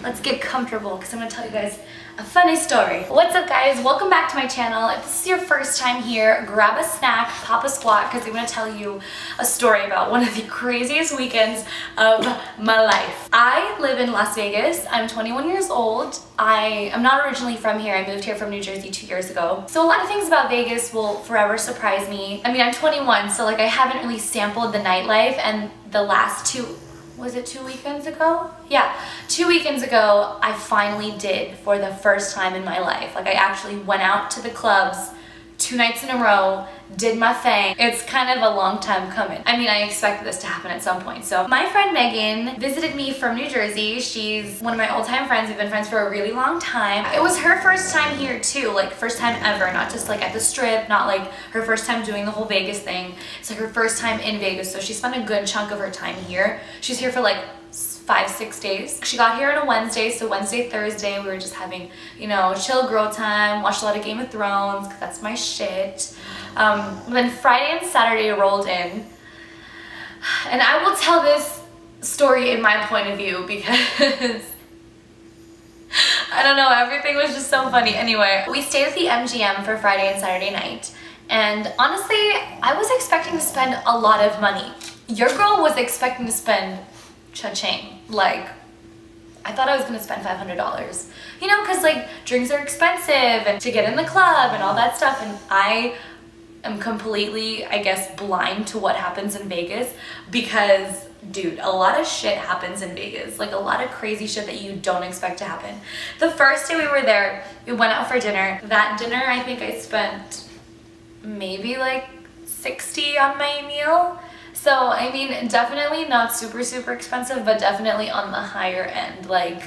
let's get comfortable because I'm gonna tell you guys a funny story. What's up, guys? Welcome back to my channel. If this is your first time here, grab a snack, pop a squat, because I'm gonna tell you a story about one of the craziest weekends of my life. I live in Las Vegas. I'm 21 years old. I am not originally from here. I moved here from New Jersey 2 years ago. So a lot of things about Vegas will forever surprise me. I mean, I'm 21, so like I haven't really sampled the nightlife, and the last was it 2 weekends ago? Yeah, 2 weekends ago, I finally did for the first time in my life. Like I actually went out to the clubs 2 nights in a row, did my thing. It's kind of a long time coming. I mean, I expected this to happen at some point. So my friend Megan visited me from New Jersey. She's one of my old-time friends. We've been friends for a really long time. It was her first time here too, like first time ever, not just like at the Strip, not like her first time doing the whole Vegas thing. It's like her first time in Vegas, so she spent a good chunk of her time here. She's here for like 5-6 days. She got here on a Wednesday, so Wednesday, Thursday, we were just having, you know, chill girl time, watched a lot of Game of Thrones, because that's my shit. Then Friday and Saturday rolled in, and I will tell this story in my point of view because I don't know, everything was just so funny. Anyway, we stayed at the MGM for Friday and Saturday night, and honestly, I was expecting to spend a lot of money. Your girl was expecting to spend cha-ching. Like, I thought I was gonna spend $500, you know, because like drinks are expensive and to get in the club and all that stuff, and I am completely, I guess, blind to what happens in Vegas because, dude, a lot of shit happens in Vegas, like a lot of crazy shit that you don't expect to happen. The first day we were there, we went out for dinner. That dinner, I think I spent maybe like $60 on my meal. So, I mean, definitely not super expensive, but definitely on the higher end. Like,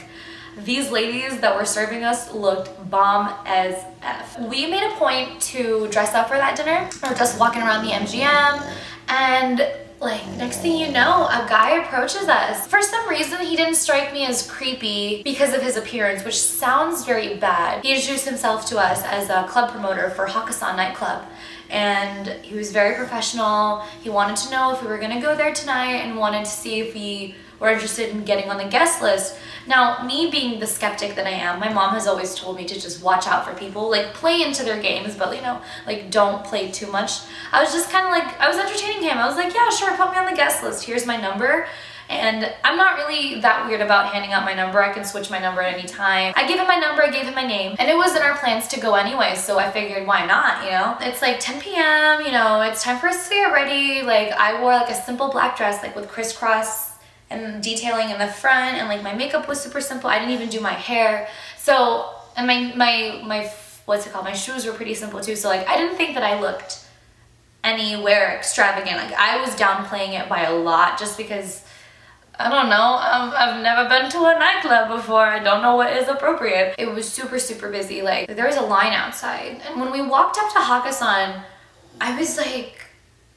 these ladies that were serving us looked bomb as F. We made a point to dress up for that dinner. We were just walking around the MGM, and like, next thing you know, a guy approaches us. For some reason, he didn't strike me as creepy because of his appearance, which sounds very bad. He introduced himself to us as a club promoter for Hakkasan nightclub. And he was very professional. He wanted to know if we were gonna go there tonight and wanted to see if we were interested in getting on the guest list. Now, me being the skeptic that I am, my mom has always told me to just watch out for people, like play into their games, but you know, like don't play too much. I was just kind of like, I was entertaining him. I was like, yeah, sure, put me on the guest list. Here's my number. And I'm not really that weird about handing out my number. I can switch my number at any time. I gave him my number, I gave him my name, and it was in our plans to go anyway, so I figured why not, you know? It's like 10 p.m., you know, it's time for us to get ready. Like, I wore like a simple black dress, like with crisscross and detailing in the front, and like my makeup was super simple. I didn't even do my hair. So, and my what's it called? My shoes were pretty simple too, so like I didn't think that I looked anywhere extravagant. Like, I was downplaying it by a lot just because I don't know, I've never been to a nightclub before. I don't know what is appropriate. It was super busy. Like, there was a line outside. And when we walked up to Hakkasan, I was like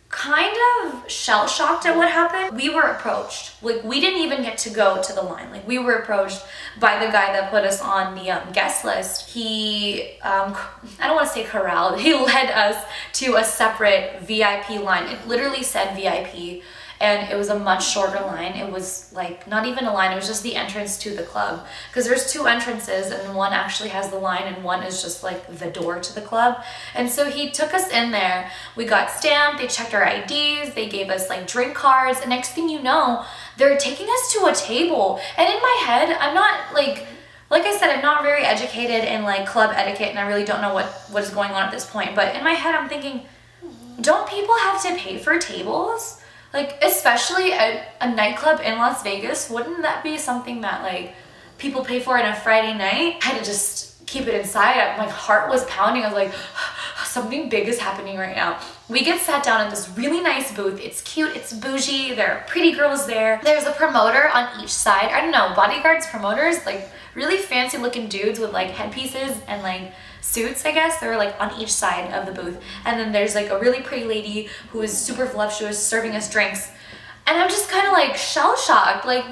kind of shell-shocked at what happened. We were approached. Like, we didn't even get to go to the line. Like, we were approached by the guy that put us on the guest list. He, I don't want to say corralled. He led us to a separate VIP line. It literally said VIP. And it was a much shorter line. It was like not even a line, it was just the entrance to the club. Because there's 2 entrances, and one actually has the line and one is just like the door to the club. And so he took us in there. We got stamped, they checked our IDs, they gave us like drink cards, and next thing you know, they're taking us to a table. And in my head, I'm not like I said, I'm not very educated in like club etiquette, and I really don't know what is going on at this point. But in my head, I'm thinking, don't people have to pay for tables? Like, especially at a nightclub in Las Vegas, wouldn't that be something that like people pay for on a Friday night? I had to just keep it inside. My heart was pounding. I was like, something big is happening right now. We get sat down in this really nice booth. It's cute, it's bougie, there are pretty girls there. There's a promoter on each side. I don't know, bodyguards, promoters, like really fancy looking dudes with like headpieces and like suits, I guess. They were like on each side of the booth. And then there's like a really pretty lady who is super voluptuous serving us drinks. And I'm just kind of like shell-shocked. Like,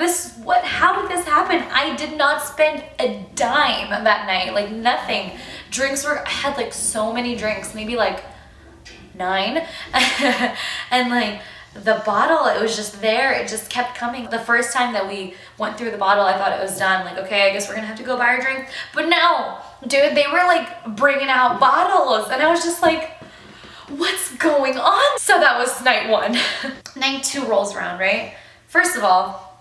how did this happen? I did not spend a dime that night, like nothing. I had like so many drinks, maybe like 9. And like, the bottle, it was just there. It just kept coming. The first time that we went through the bottle, I thought it was done. Like, okay, I guess we're gonna have to go buy our drink. But no, dude, they were like bringing out bottles. And I was just like, what's going on? So that was night one. Night two rolls around, right? First of all,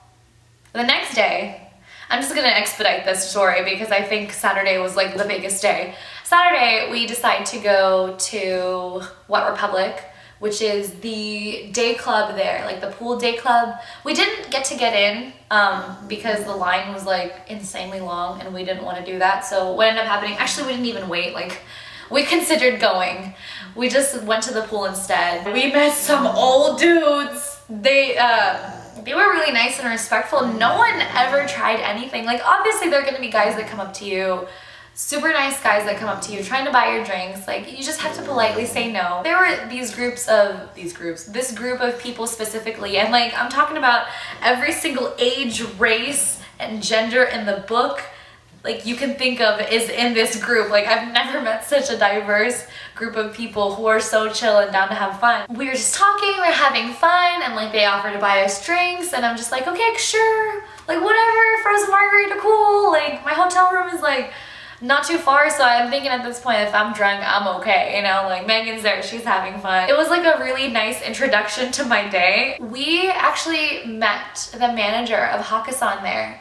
the next day, I'm just gonna expedite this story because I think Saturday was like the biggest day. Saturday, we decide to go to What Republic, which is the day club there, like the pool day club. We didn't get to get in because the line was like insanely long and we didn't want to do that. So what ended up happening, actually we didn't even wait, like we considered going. We just went to the pool instead. We met some old dudes. They were really nice and respectful. No one ever tried anything. Like obviously there are gonna be guys that come up to you, super nice guys that come up to you trying to buy your drinks. Like you just have to politely say no. There were this group of people specifically, and like I'm talking about every single age, race, and gender in the book like you can think of is in this group. Like I've never met such a diverse group of people who are so chill and down to have fun. We were just talking, we were having fun, and like they offered to buy us drinks, and I'm just like, okay, sure, like whatever, frozen margarita, cool. Like my hotel room is like not too far, so I'm thinking at this point, if I'm drunk, I'm okay, you know, like Megan's there, she's having fun. It was like a really nice introduction to my day. We actually met the manager of Hakkasan there.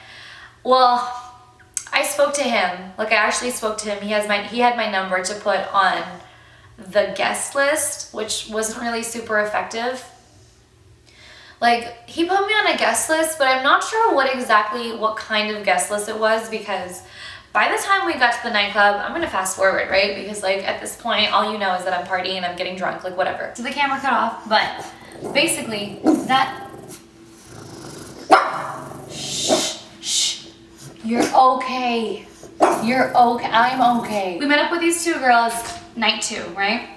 Well, I spoke to him, like I actually spoke to him. He had my number to put on the guest list, which wasn't really super effective. Like he put me on a guest list, but I'm not sure what kind of guest list it was, because by the time we got to the nightclub, I'm gonna fast forward, right? Because like at this point, all you know is that I'm partying, I'm getting drunk, like whatever. So the camera cut off, but basically that, shh, you're okay. You're okay, I'm okay. We met up with these two girls, night two, right?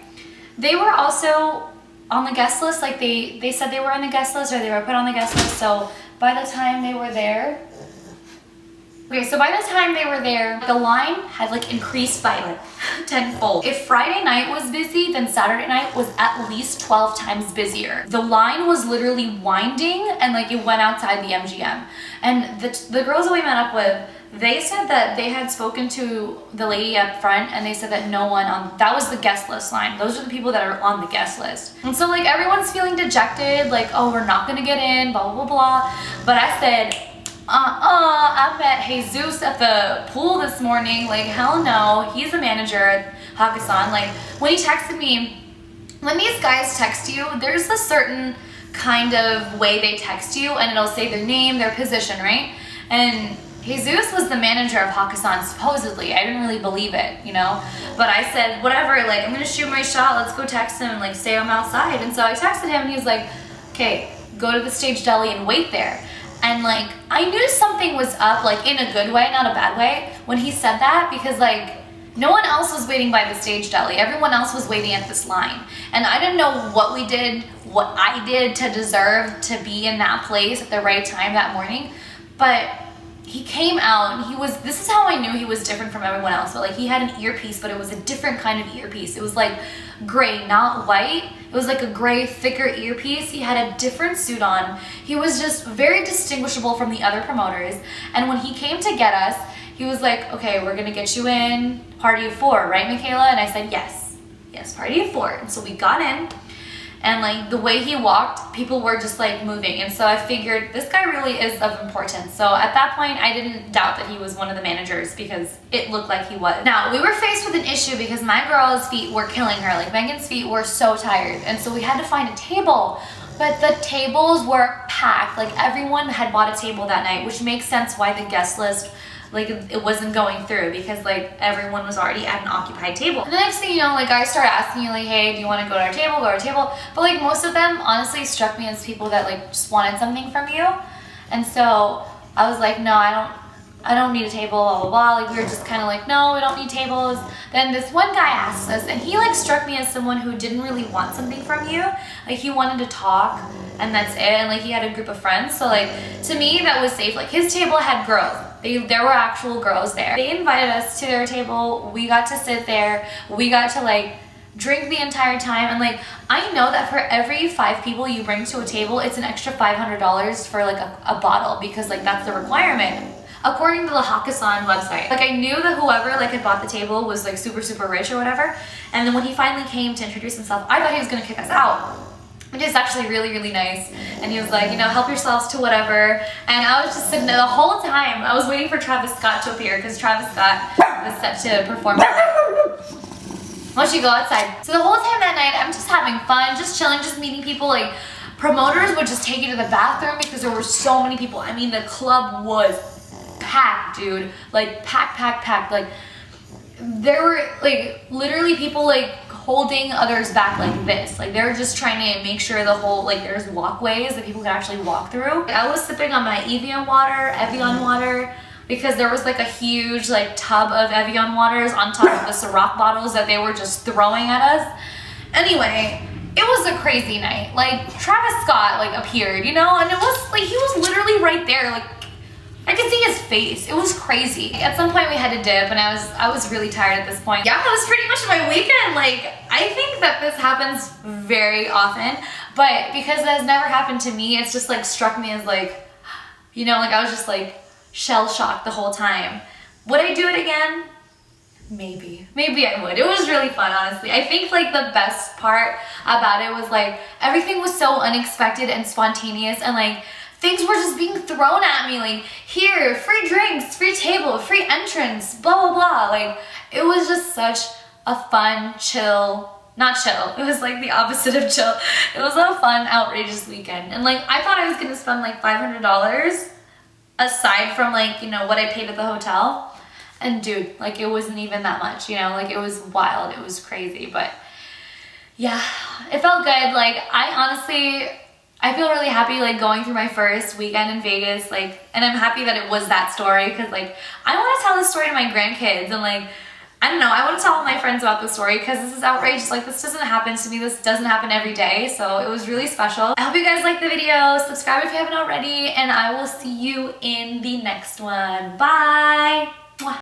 They were also on the guest list, like they said they were on the guest list, or they were put on the guest list. So by the time they were there, the line had like increased by like tenfold. If Friday night was busy, then Saturday night was at least 12 times busier. The line was literally winding, and like it went outside the MGM. And the girls that we met up with, they said that they had spoken to the lady up front, and they said that no one that was the guest list line. Those are the people that are on the guest list. And so like everyone's feeling dejected, like, oh, we're not gonna get in, blah, blah, blah, blah. But I said, I met Jesus at the pool this morning. Like, hell no. He's a manager at Hakkasan. Like, when he texted me, when these guys text you, there's a certain kind of way they text you, and it'll say their name, their position, right? And Jesus was the manager of Hakkasan, supposedly. I didn't really believe it, you know? But I said, whatever, like, I'm gonna shoot my shot. Let's go text him and, like, say I'm outside. And so I texted him, and he was like, okay, go to the stage deli and wait there. And like, I knew something was up, like in a good way, not a bad way, when he said that, because like, no one else was waiting by the stage deli. Everyone else was waiting at this line. And I didn't know what I did to deserve to be in that place at the right time that morning. But he came out, and this is how I knew he was different from everyone else. But like, he had an earpiece, but it was a different kind of earpiece. It was like gray, not white. It was like a gray, thicker earpiece. He had a different suit on. He was just very distinguishable from the other promoters. And when he came to get us, he was like, okay, we're gonna get you in party of 4, right, Mikaelah? And I said, yes, party of 4. And so we got in, and like the way he walked, people were just like moving. And so I figured this guy really is of importance. So at that point, I didn't doubt that he was one of the managers, because it looked like he was. Now, we were faced with an issue because my girl's feet were killing her. Like Megan's feet were so tired. And so we had to find a table. But the tables were packed. Like everyone had bought a table that night, which makes sense why the guest list, like it wasn't going through, because like everyone was already at an occupied table. And the next thing you know, like guys start asking you like, hey, do you want to go to our table, But like most of them honestly struck me as people that like just wanted something from you. And so I was like, no, I don't need a table, blah, blah, blah. Like we were just kind of like, no, we don't need tables. Then this one guy asked us, and he like struck me as someone who didn't really want something from you. Like he wanted to talk, and that's it. And like he had a group of friends. So like to me, that was safe. Like his table had girls. There were actual girls there. They invited us to their table. We got to sit there. We got to like drink the entire time. And like, I know that for every 5 people you bring to a table, it's an extra $500 for like a bottle, because like that's the requirement according to the Hakkasan website. Like, I knew that whoever like had bought the table was like super, super rich or whatever. And then when he finally came to introduce himself, I thought he was gonna kick us out. Which is actually really, really nice. And he was like, you know, help yourselves to whatever. And I was just sitting there the whole time. I was waiting for Travis Scott to appear, because Travis Scott was set to perform. Why don't you go outside? So the whole time that night, I'm just having fun, just chilling, just meeting people. Like, promoters would just take you to the bathroom because there were so many people. I mean, the club was packed, dude. Like, packed. Like, there were, like, literally people, like, holding others back like this. Like, they're just trying to make sure the whole, like, there's walkways that people can actually walk through. I was sipping on my Evian water, because there was like a huge like tub of Evian waters on top of the Ciroc bottles that they were just throwing at us. Anyway, it was a crazy night. Like, Travis Scott like appeared, you know, and it was like, he was literally right there. Like, I could see his face. It was crazy. At some point we had to dip, and I was really tired at this point. Yeah, that was pretty much my weekend. Like, I think that this happens very often, but because it has never happened to me, it's just like struck me as like, you know, like I was just like shell-shocked the whole time. Would I do it again? Maybe I would. It was really fun, honestly. I think like the best part about it was like everything was so unexpected and spontaneous, and like things were just being thrown at me, like, here, free drinks, free table, free entrance, blah, blah, blah. Like, it was just such a fun, not chill, it was like the opposite of chill. It was a fun, outrageous weekend. And like, I thought I was gonna spend like $500 aside from like, you know, what I paid at the hotel. And dude, like, it wasn't even that much, you know, like, it was wild, it was crazy. But yeah, it felt good. Like, I feel really happy, like, going through my first weekend in Vegas, like, and I'm happy that it was that story, because, like, I want to tell this story to my grandkids, and, like, I don't know, I want to tell all my friends about this story, because this is outrageous. Like, this doesn't happen to me, this doesn't happen every day, so it was really special. I hope you guys liked the video, subscribe if you haven't already, and I will see you in the next one. Bye!